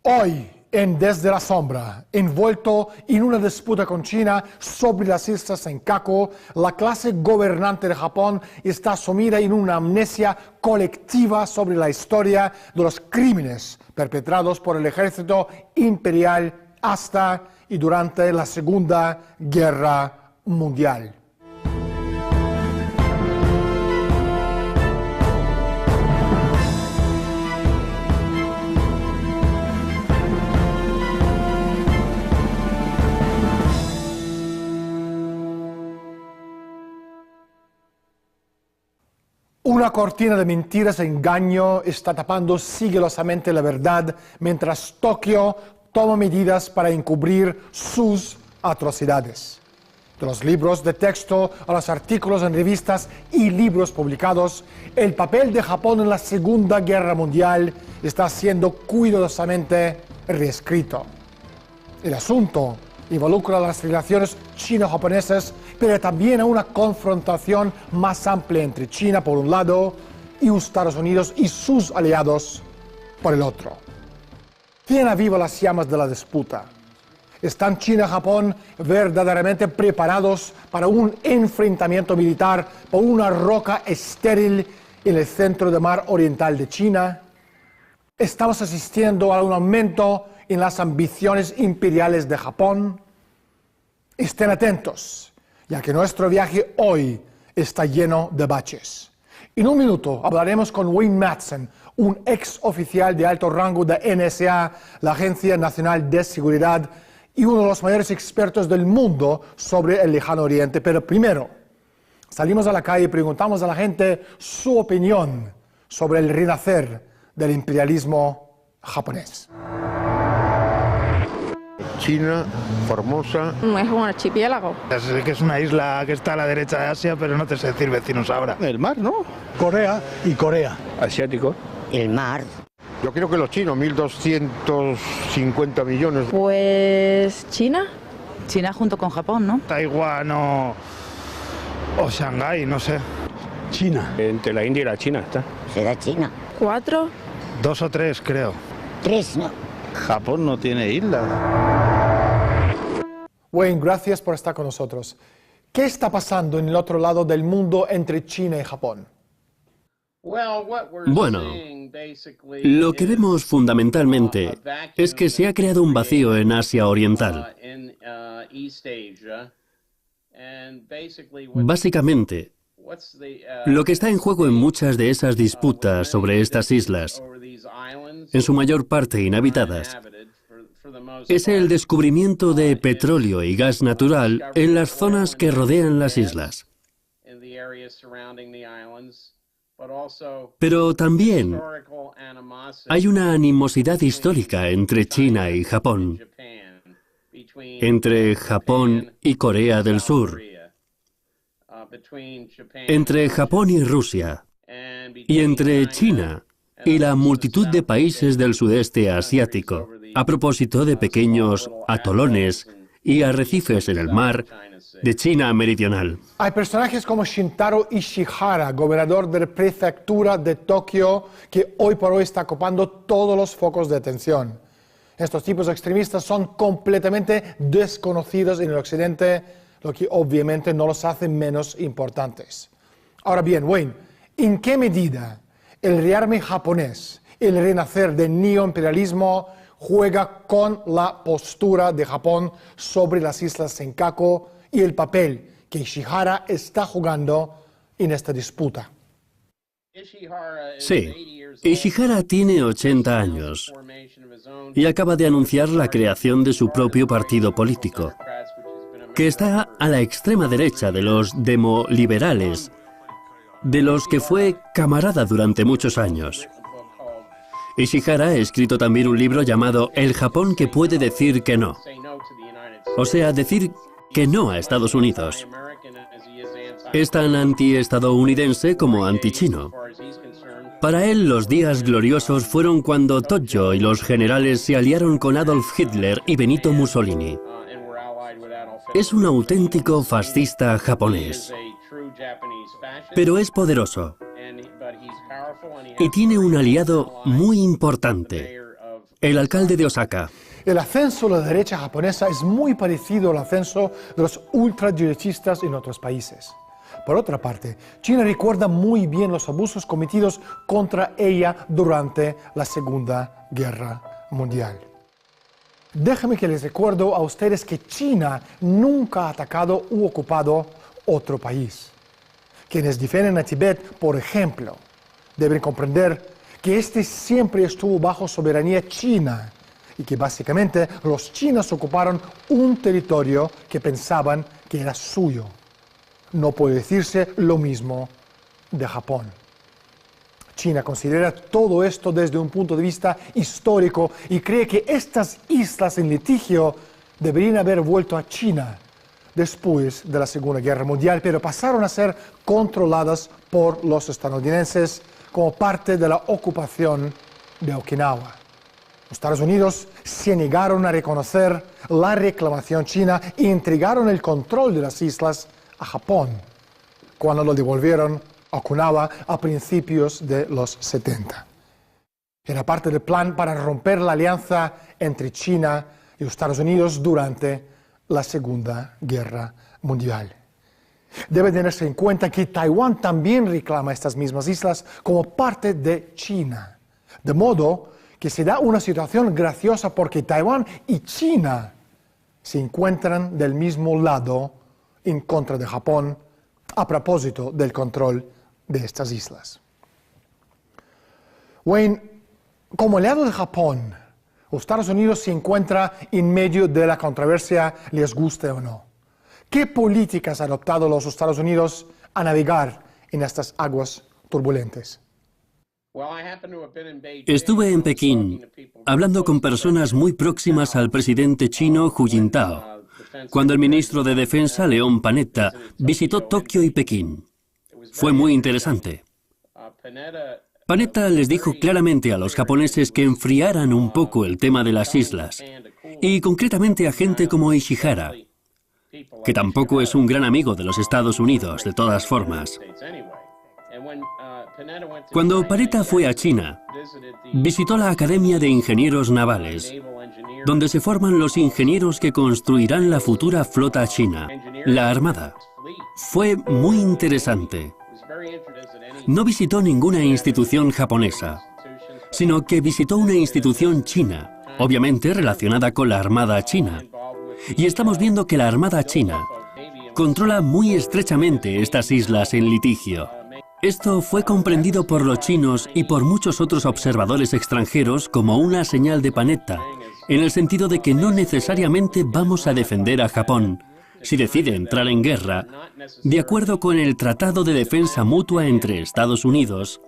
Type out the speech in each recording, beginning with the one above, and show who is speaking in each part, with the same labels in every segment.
Speaker 1: Hoy, en Desde la Sombra, envuelto en una disputa con China sobre las islas Senkaku, la clase gobernante de Japón está sumida en una amnesia colectiva sobre la historia de los crímenes perpetrados por el ejército imperial hasta y durante la Segunda Guerra Mundial. Una cortina de mentiras e engaño está tapando sigilosamente la verdad, mientras Tokio toma medidas para encubrir sus atrocidades. De los libros de texto a los artículos en revistas y libros publicados, el papel de Japón en la Segunda Guerra Mundial está siendo cuidadosamente reescrito. El asunto involucra las relaciones chino-japonesas, pero también a una confrontación más amplia entre China por un lado y Estados Unidos y sus aliados por el otro. ¿Quién aviva las llamas de la disputa? ¿Están China y Japón verdaderamente preparados para un enfrentamiento militar por una roca estéril en el centro del mar oriental de China? ¿Estamos asistiendo a un aumento en las ambiciones imperiales de Japón? Estén atentos, ya que nuestro viaje hoy está lleno de baches. En un minuto hablaremos con Wayne Madsen, un ex oficial de alto rango de NSA, la Agencia Nacional de Seguridad, y uno de los mayores expertos del mundo sobre el Lejano Oriente. Pero primero, salimos a la calle y preguntamos a la gente su opinión sobre el renacer del imperialismo japonés.
Speaker 2: China, Formosa.
Speaker 3: Es un archipiélago.
Speaker 4: Sé que es una isla que está a la derecha de Asia, pero no te sé decir vecinos ahora.
Speaker 5: El mar, ¿no?
Speaker 6: Corea y Corea.
Speaker 5: Asiático.
Speaker 7: El mar.
Speaker 2: Yo creo que los chinos, 1.250 millones.
Speaker 3: Pues China.
Speaker 8: China junto con Japón, ¿no?
Speaker 4: Taiwán o Shanghái, no sé.
Speaker 6: China.
Speaker 5: Entre la India y la China está.
Speaker 7: Será China.
Speaker 3: 4.
Speaker 4: 2 o 3, creo.
Speaker 7: 3, ¿no?
Speaker 5: Japón no tiene islas.
Speaker 1: Wayne, gracias por estar con nosotros. ¿Qué está pasando en el otro lado del mundo entre China y Japón?
Speaker 9: Bueno, lo que vemos fundamentalmente es que se ha creado un vacío en Asia Oriental. Básicamente, lo que está en juego en muchas de esas disputas sobre estas islas, en su mayor parte inhabitadas, es el descubrimiento de petróleo y gas natural en las zonas que rodean las islas. Pero también hay una animosidad histórica entre China y Japón, entre Japón y Corea del Sur, entre Japón y Rusia, y entre China y la multitud de países del sudeste asiático, a propósito de pequeños atolones y arrecifes en el mar de China meridional.
Speaker 1: Hay personajes como Shintaro Ishihara, gobernador de la prefectura de Tokio, que hoy por hoy está ocupando todos los focos de atención. Estos tipos extremistas son completamente desconocidos en el occidente, lo que obviamente no los hace menos importantes. Ahora bien, Wayne, ¿en qué medida el rearme japonés, el renacer del neoimperialismo, juega con la postura de Japón sobre las islas Senkaku y el papel que Ishihara está jugando en esta disputa?
Speaker 9: Sí, Ishihara tiene 80 años y acaba de anunciar la creación de su propio partido político, que está a la extrema derecha de los demoliberales, de los que fue camarada durante muchos años. Ishihara ha escrito también un libro llamado El Japón que puede decir que no. O sea, decir que no a Estados Unidos. Es tan anti-estadounidense como anti-chino. Para él, los días gloriosos fueron cuando Tojo y los generales se aliaron con Adolf Hitler y Benito Mussolini. Es un auténtico fascista japonés. Pero es poderoso. Y tiene un aliado muy importante, el alcalde de Osaka.
Speaker 1: El ascenso de la derecha japonesa es muy parecido al ascenso de los ultraderechistas en otros países. Por otra parte, China recuerda muy bien los abusos cometidos contra ella durante la Segunda Guerra Mundial. Déjenme que les recuerdo a ustedes que China nunca ha atacado u ocupado otro país. Quienes defienden a Tibet, por ejemplo, deben comprender que este siempre estuvo bajo soberanía china y que básicamente los chinos ocuparon un territorio que pensaban que era suyo. No puede decirse lo mismo de Japón. China considera todo esto desde un punto de vista histórico y cree que estas islas en litigio deberían haber vuelto a China después de la Segunda Guerra Mundial, pero pasaron a ser controladas por los estadounidenses como parte de la ocupación de Okinawa. Los Estados Unidos se negaron a reconocer la reclamación china y entregaron el control de las islas a Japón, cuando lo devolvieron a Okinawa a principios de los 70. Era parte del plan para romper la alianza entre China y los Estados Unidos durante la Segunda Guerra Mundial. Debe tenerse en cuenta que Taiwán también reclama estas mismas islas como parte de China, de modo que se da una situación graciosa porque Taiwán y China se encuentran del mismo lado en contra de Japón a propósito del control de estas islas. Wayne, como aliado de Japón, los Estados Unidos se encuentra en medio de la controversia, les guste o no. ¿Qué políticas han adoptado los Estados Unidos a navegar en estas aguas turbulentes?
Speaker 9: Estuve en Pekín, hablando con personas muy próximas al presidente chino Hu Jintao, cuando el ministro de Defensa, Leon Panetta, visitó Tokio y Pekín. Fue muy interesante. Panetta les dijo claramente a los japoneses que enfriaran un poco el tema de las islas, y concretamente a gente como Ishihara, que tampoco es un gran amigo de los Estados Unidos, de todas formas. Cuando Panetta fue a China, visitó la Academia de Ingenieros Navales, donde se forman los ingenieros que construirán la futura flota china, la Armada. Fue muy interesante. No visitó ninguna institución japonesa, sino que visitó una institución china, obviamente relacionada con la Armada china. Y estamos viendo que la Armada china controla muy estrechamente estas islas en litigio. Esto fue comprendido por los chinos y por muchos otros observadores extranjeros como una señal de Panetta, en el sentido de que no necesariamente vamos a defender a Japón, si decide entrar en guerra, de acuerdo con el Tratado de Defensa Mutua entre Estados Unidos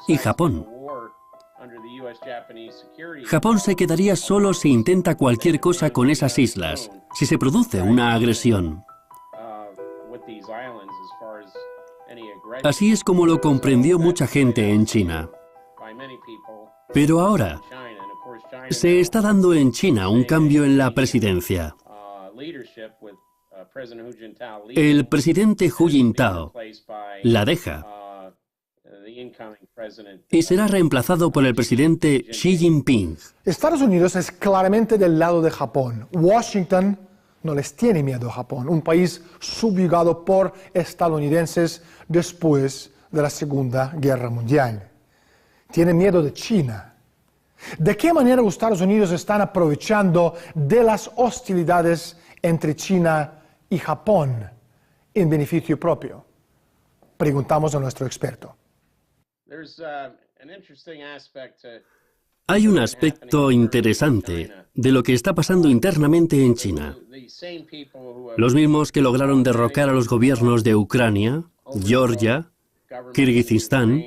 Speaker 9: y Japón. Japón se quedaría solo si intenta cualquier cosa con esas islas, si se produce una agresión. Así es como lo comprendió mucha gente en China. Pero ahora, se está dando en China un cambio en la presidencia. El presidente Hu Jintao la deja y será reemplazado por el presidente Xi Jinping.
Speaker 1: Estados Unidos es claramente del lado de Japón. Washington no les tiene miedo a Japón, un país subyugado por estadounidenses después de la Segunda Guerra Mundial. Tiene miedo de China. ¿De qué manera los Estados Unidos están aprovechando de las hostilidades entre China y Japón en beneficio propio? Preguntamos a nuestro experto.
Speaker 9: Hay un aspecto interesante de lo que está pasando internamente en China. Los mismos que lograron derrocar a los gobiernos de Ucrania, Georgia, Kirguistán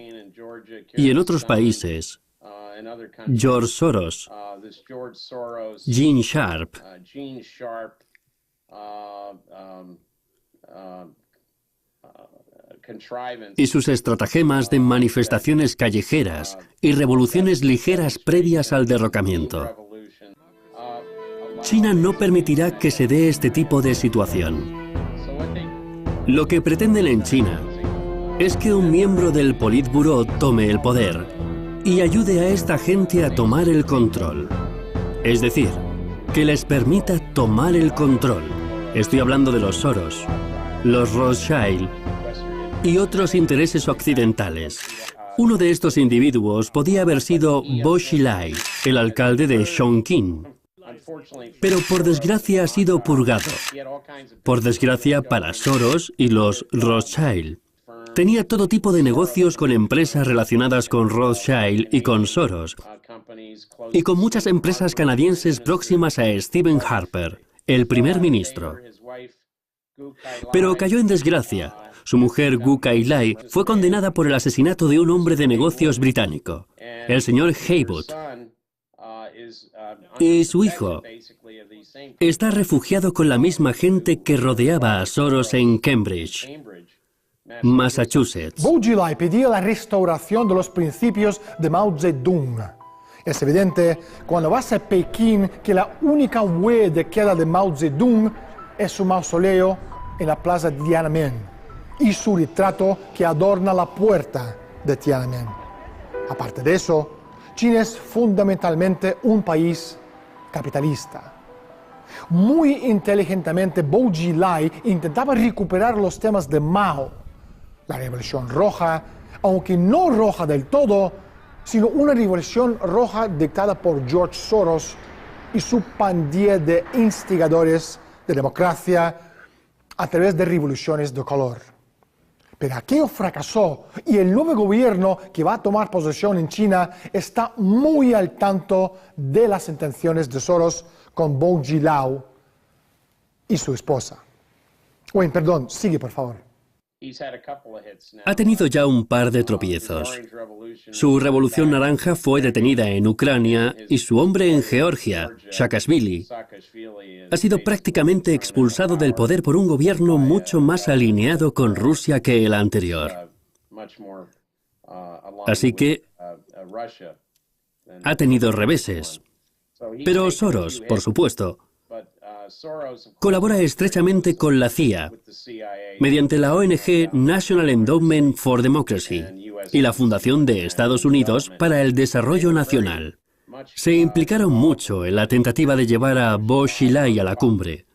Speaker 9: y en otros países, George Soros, Gene Sharp, y sus estratagemas de manifestaciones callejeras y revoluciones ligeras previas al derrocamiento. China no permitirá que se dé este tipo de situación. Lo que pretenden en China es que un miembro del Politburó tome el poder y ayude a esta gente a tomar el control. Es decir, que les permita tomar el control. Estoy hablando de los Soros, los Rothschild y otros intereses occidentales. Uno de estos individuos podía haber sido Bo Xilai, el alcalde de Chongqing. Pero por desgracia ha sido purgado. Por desgracia para Soros y los Rothschild. Tenía todo tipo de negocios con empresas relacionadas con Rothschild y con Soros, y con muchas empresas canadienses próximas a Stephen Harper, el primer ministro. Pero cayó en desgracia. Su mujer Gu Kai-lai fue condenada por el asesinato de un hombre de negocios británico, el señor Haywood. Y su hijo está refugiado con la misma gente que rodeaba a Soros en Cambridge, Massachusetts.
Speaker 1: Bo Xilai pedía la restauración de los principios de Mao Zedong. Es evidente cuando vas a Pekín que la única huella que queda de Mao Zedong es su mausoleo en la plaza de Tiananmen y su retrato que adorna la puerta de Tiananmen. Aparte de eso, China es fundamentalmente un país capitalista. Muy inteligentemente, Bo Xilai intentaba recuperar los temas de Mao, la Revolución Roja, aunque no roja del todo, sino una revolución roja dictada por George Soros y su pandilla de instigadores de democracia a través de revoluciones de color. Pero aquello fracasó y el nuevo gobierno que va a tomar posesión en China está muy al tanto de las intenciones de Soros con Bo Xilai y su esposa. Bueno, perdón, sigue por favor.
Speaker 9: Ha tenido ya un par de tropiezos. Su revolución naranja fue detenida en Ucrania y su hombre en Georgia, Saakashvili, ha sido prácticamente expulsado del poder por un gobierno mucho más alineado con Rusia que el anterior. Así que ha tenido reveses. Pero Soros, por supuesto, colabora estrechamente con la CIA, mediante la ONG National Endowment for Democracy y la Fundación de Estados Unidos para el Desarrollo Nacional. Se implicaron mucho en la tentativa de llevar a Bo Xilai a la cumbre,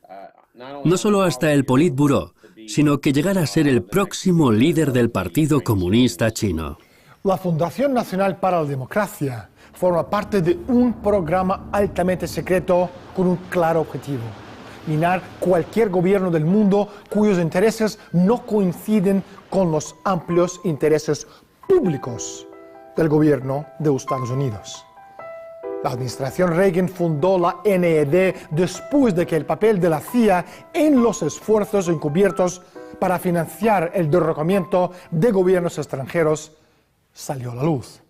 Speaker 9: no solo hasta el Politburó, sino que llegara a ser el próximo líder del Partido Comunista Chino.
Speaker 1: La Fundación Nacional para la Democracia forma parte de un programa altamente secreto con un claro objetivo: minar cualquier gobierno del mundo cuyos intereses no coinciden con los amplios intereses públicos del gobierno de Estados Unidos. La administración Reagan fundó la NED después de que el papel de la CIA en los esfuerzos encubiertos para financiar el derrocamiento de gobiernos extranjeros salió a la luz.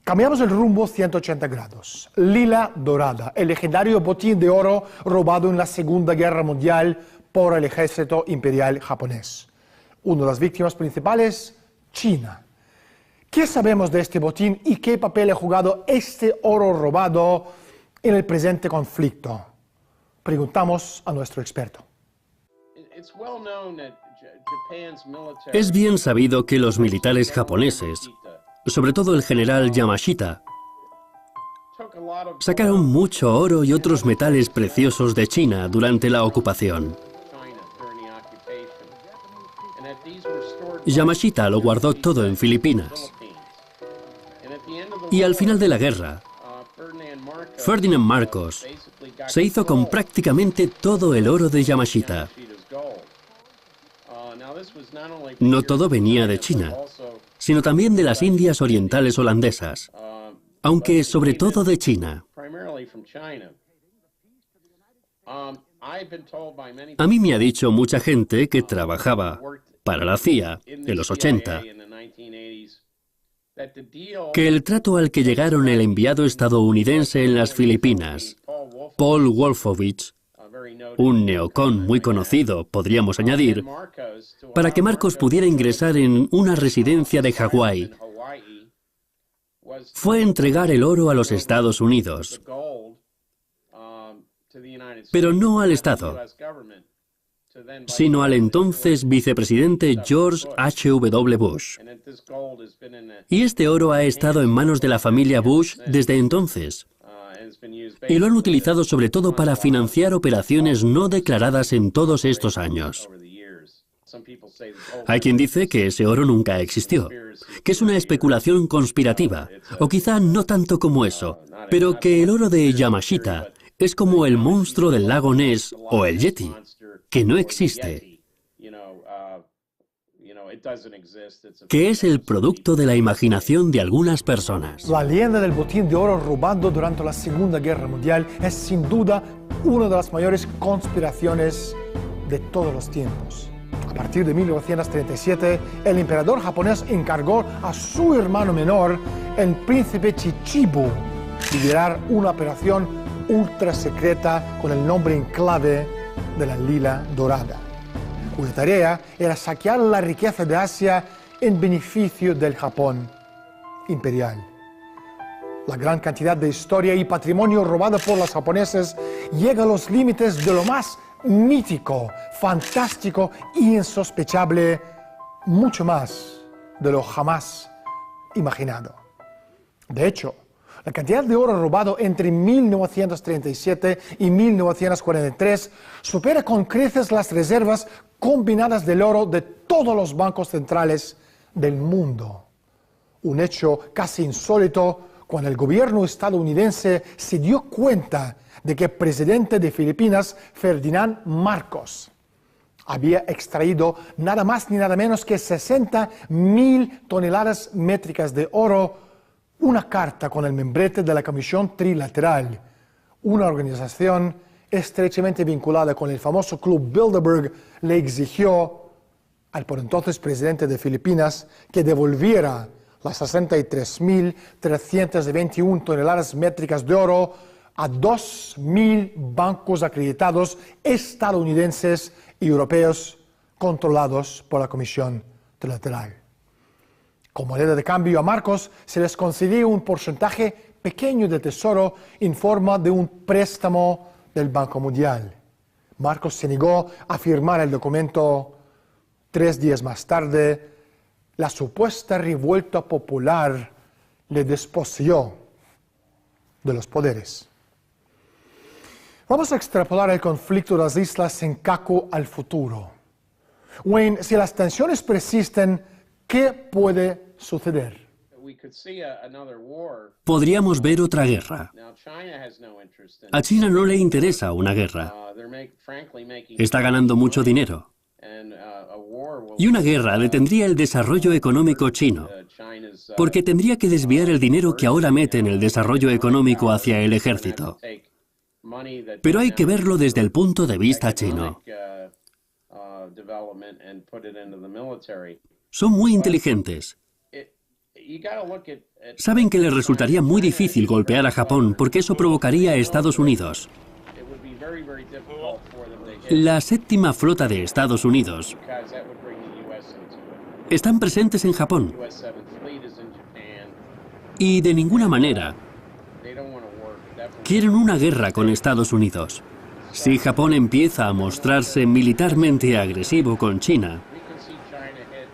Speaker 1: Cambiamos el rumbo 180 grados. Lila Dorada, el legendario botín de oro robado en la Segunda Guerra Mundial por el ejército imperial japonés. Una de las víctimas principales, China. ¿Qué sabemos de este botín y qué papel ha jugado este oro robado en el presente conflicto? Preguntamos a nuestro experto.
Speaker 9: Es bien sabido que los militares japoneses, sobre todo el general Yamashita, sacaron mucho oro y otros metales preciosos de China durante la ocupación. Yamashita lo guardó todo en Filipinas. Y al final de la guerra, Ferdinand Marcos se hizo con prácticamente todo el oro de Yamashita. No todo venía de China, sino también de las Indias Orientales holandesas, aunque sobre todo de China. A mí me ha dicho mucha gente que trabajaba para la CIA en los 80, que el trato al que llegaron el enviado estadounidense en las Filipinas, Paul Wolfowitz, un neocon muy conocido, podríamos añadir, para que Marcos pudiera ingresar en una residencia de Hawái, fue entregar el oro a los Estados Unidos, pero no al Estado, sino al entonces vicepresidente George H.W. Bush. Y este oro ha estado en manos de la familia Bush desde entonces. y lo han utilizado sobre todo para financiar operaciones no declaradas en todos estos años. Hay quien dice que ese oro nunca existió, que es una especulación conspirativa, o quizá no tanto como eso, pero que el oro de Yamashita es como el monstruo del lago Ness o el Yeti, que no existe, que es el producto de la imaginación de algunas personas.
Speaker 1: La leyenda del botín de oro robado durante la Segunda Guerra Mundial es sin duda una de las mayores conspiraciones de todos los tiempos. A partir de 1937, el emperador japonés encargó a su hermano menor, el príncipe Chichibu, liderar una operación ultra secreta con el nombre en clave de la Lila Dorada, cuya tarea era saquear la riqueza de Asia en beneficio del Japón imperial. La gran cantidad de historia y patrimonio robado por los japoneses llega a los límites de lo más mítico, fantástico y insospechable, mucho más de lo jamás imaginado. De hecho, la cantidad de oro robado entre 1937 y 1943 supera con creces las reservas combinadas del oro de todos los bancos centrales del mundo. Un hecho casi insólito cuando el gobierno estadounidense se dio cuenta de que el presidente de Filipinas, Ferdinand Marcos, había extraído nada más ni nada menos que 60.000 toneladas métricas de oro. Una carta con el membrete de la Comisión Trilateral, una organización estrechamente vinculada con el famoso Club Bilderberg, le exigió al por entonces presidente de Filipinas que devolviera las 63.321 toneladas métricas de oro a 2.000 bancos acreditados estadounidenses y europeos controlados por la Comisión Trilateral. Como moneda de cambio a Marcos se les concedió un porcentaje pequeño de tesoro en forma de un préstamo del Banco Mundial. Marcos se negó a firmar el documento. 3 días más tarde, la supuesta revuelta popular le desposeó de los poderes. Vamos a extrapolar el conflicto de las islas Senkaku al futuro. Wayne, si las tensiones persisten, ¿qué puede suceder?
Speaker 9: Podríamos ver otra guerra. A China no le interesa una guerra. Está ganando mucho dinero. Y una guerra detendría el desarrollo económico chino, porque tendría que desviar el dinero que ahora mete en el desarrollo económico hacia el ejército. Pero hay que verlo desde el punto de vista chino. Son muy inteligentes. Saben que les resultaría muy difícil golpear a Japón porque eso provocaría a Estados Unidos. La séptima flota de Estados Unidos están presentes en Japón y de ninguna manera quieren una guerra con Estados Unidos. Si Japón empieza a mostrarse militarmente agresivo con China,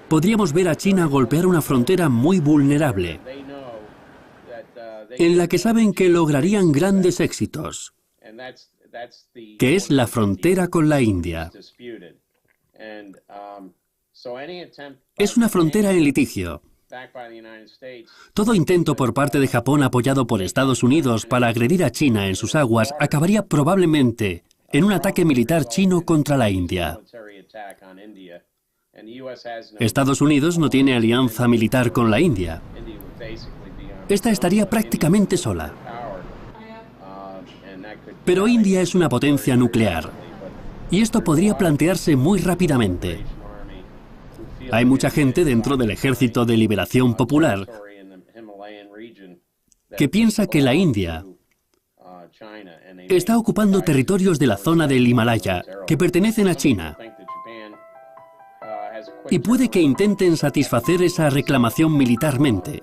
Speaker 9: podríamos ver a China golpear una frontera muy vulnerable, en la que saben que lograrían grandes éxitos, que es la frontera con la India. Es una frontera en litigio. Todo intento por parte de Japón apoyado por Estados Unidos para agredir a China en sus aguas acabaría probablemente en un ataque militar chino contra la India. Estados Unidos no tiene alianza militar con la India. Esta estaría prácticamente sola. Pero India es una potencia nuclear, y esto podría plantearse muy rápidamente. Hay mucha gente dentro del Ejército de Liberación Popular que piensa que la India está ocupando territorios de la zona del Himalaya que pertenecen a China, y puede que intenten satisfacer esa reclamación militarmente.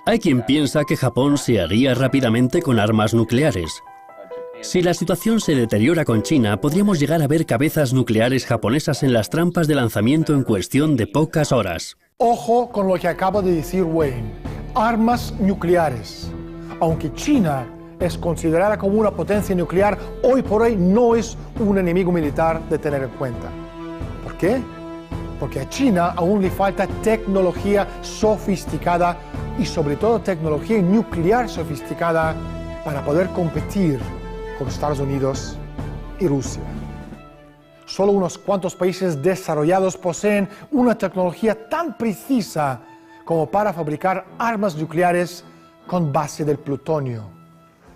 Speaker 9: Hay quien piensa que Japón se haría rápidamente con armas nucleares. Si la situación se deteriora con China, podríamos llegar a ver cabezas nucleares japonesas en las trampas de lanzamiento en cuestión de pocas horas.
Speaker 1: Ojo con lo que acaba de decir Wayne. Armas nucleares. Aunque China es considerada como una potencia nuclear, hoy por hoy no es un enemigo militar de tener en cuenta. ¿Por qué? Porque a China aún le falta tecnología sofisticada y sobre todo tecnología nuclear sofisticada para poder competir con Estados Unidos y Rusia. Solo unos cuantos países desarrollados poseen una tecnología tan precisa como para fabricar armas nucleares con base del plutonio.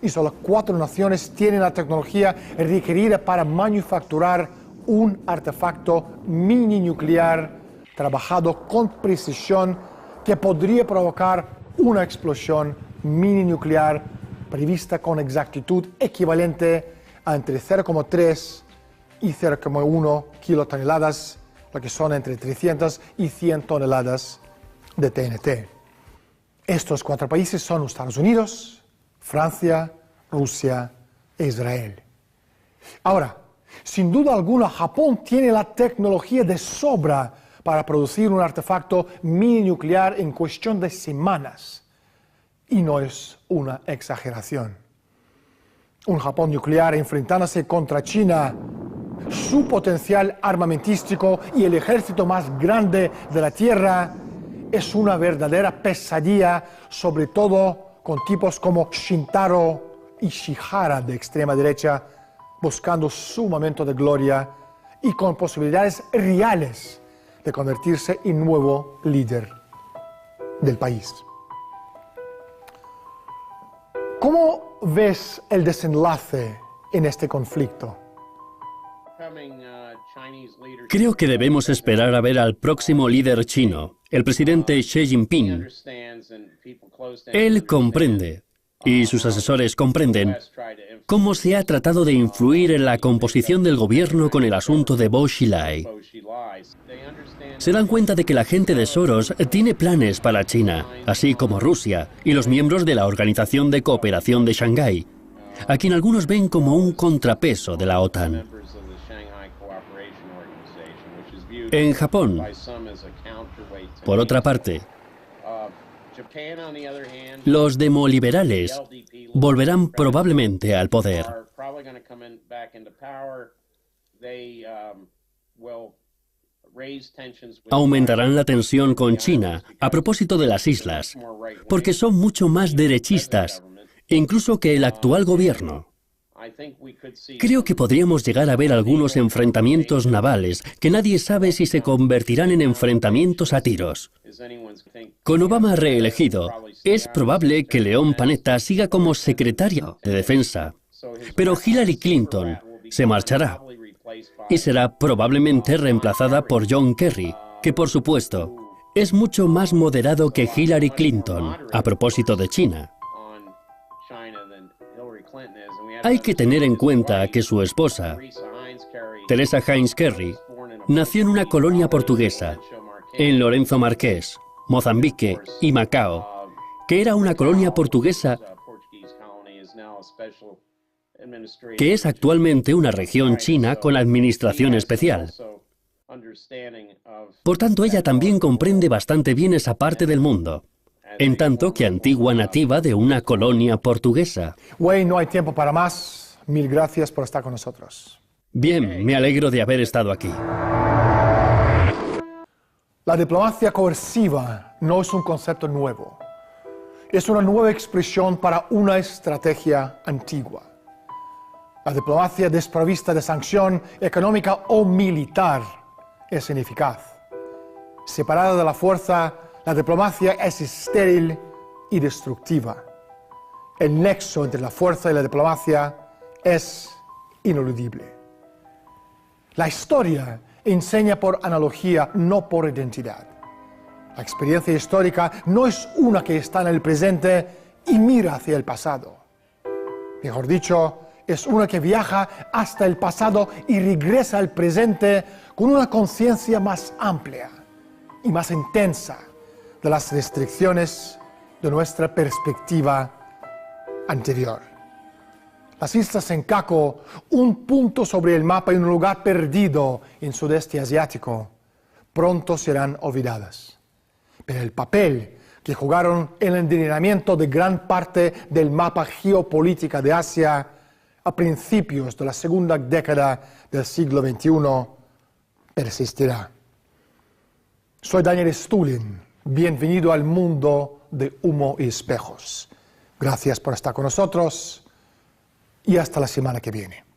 Speaker 1: Y solo 4 naciones tienen la tecnología requerida para manufacturar un artefacto mini nuclear trabajado con precisión que podría provocar una explosión mini nuclear prevista con exactitud equivalente a entre 0,3 y 0,1 kilotoneladas, lo que son entre 300 y 100 toneladas de TNT. Estos 4 países son Estados Unidos, Francia, Rusia e Israel. Ahora, sin duda alguna, Japón tiene la tecnología de sobra para producir un artefacto mini nuclear en cuestión de semanas. Y no es una exageración. Un Japón nuclear enfrentándose contra China, su potencial armamentístico y el ejército más grande de la Tierra, es una verdadera pesadilla, sobre todo con tipos como Shintaro y Shihara de extrema derecha, buscando su momento de gloria y con posibilidades reales de convertirse en nuevo líder del país. ¿Cómo ves el desenlace en este conflicto?
Speaker 9: Creo que debemos esperar a ver al próximo líder chino, el presidente Xi Jinping. Él comprende, y sus asesores comprenden, cómo se ha tratado de influir en la composición del gobierno con el asunto de Bo Xilai. Se dan cuenta de que la gente de Soros tiene planes para China, así como Rusia y los miembros de la Organización de Cooperación de Shanghái, a quien algunos ven como un contrapeso de la OTAN. En Japón, por otra parte, los demoliberales volverán probablemente al poder. Aumentarán la tensión con China a propósito de las islas, porque son mucho más derechistas, incluso que el actual gobierno. Creo que podríamos llegar a ver algunos enfrentamientos navales que nadie sabe si se convertirán en enfrentamientos a tiros. Con Obama reelegido, es probable que Leon Panetta siga como secretario de Defensa, pero Hillary Clinton se marchará y será probablemente reemplazada por John Kerry, que por supuesto es mucho más moderado que Hillary Clinton a propósito de China. Hay que tener en cuenta que su esposa, Teresa Heinz Kerry, nació en una colonia portuguesa, en Lorenzo Marqués, Mozambique y Macao, que era una colonia portuguesa que es actualmente una región china con administración especial. Por tanto, ella también comprende bastante bien esa parte del mundo, en tanto que antigua nativa de una colonia portuguesa.
Speaker 1: Wayne, no hay tiempo para más. Mil gracias por estar con nosotros.
Speaker 9: Bien, me alegro de haber estado aquí.
Speaker 1: La diplomacia coerciva no es un concepto nuevo. Es una nueva expresión para una estrategia antigua. La diplomacia desprovista de sanción económica o militar es ineficaz. Separada de la fuerza, la diplomacia es estéril y destructiva. El nexo entre la fuerza y la diplomacia es ineludible. La historia enseña por analogía, no por identidad. La experiencia histórica no es una que está en el presente y mira hacia el pasado. Mejor dicho, es una que viaja hasta el pasado y regresa al presente con una conciencia más amplia y más intensa de las restricciones de nuestra perspectiva anterior. Las islas Senkaku, un punto sobre el mapa en un lugar perdido en sudeste asiático, pronto serán olvidadas. Pero el papel que que jugaron el envenenamiento de gran parte del mapa geopolítico de Asia a principios de la segunda década del siglo XXI, persistirá. Soy Daniel Stulin. Bienvenido al mundo de humo y espejos. Gracias por estar con nosotros y hasta la semana que viene.